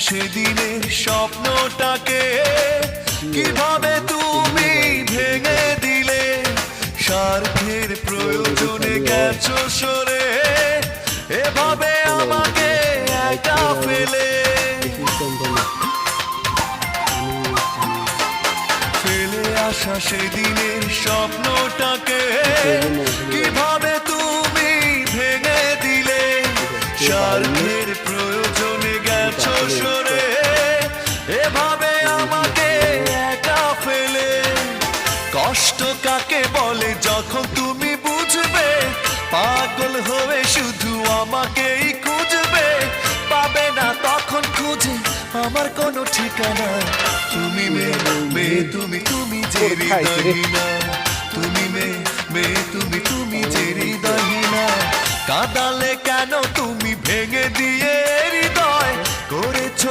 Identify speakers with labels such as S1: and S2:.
S1: সেদিনের স্বপ্নটাকে কিভাবে তুমি ভেঙে দিলে, স্বার্থের প্রয়োজনে গেছো সরে, এভাবে আমাকে একা ফেলে। ফেলে আসা সেদিনের স্বপ্নটাকে কিভাবে তুমি ভেঙে দিলে, স্বার্থের প্রয়োজনে গেছো সরে, এভাবে আমাকে একা ফেলে। কষ্ট কাকে বলে যখন তুমি বুঝবে, পাগল হয়ে শুধু আমাকেই খুঁজবে, পাবে না তখন খুঁজে আমার কোনো ঠিকানা। তুমি মেয়ে তুমি তুমি যে হৃদয়হীনা, তুমি মেয়ে তুমি তুমি যে হৃদয়হীনা, কাঁদালে কেন তুমি ভেঙে দিয়ে হৃদয় করেছো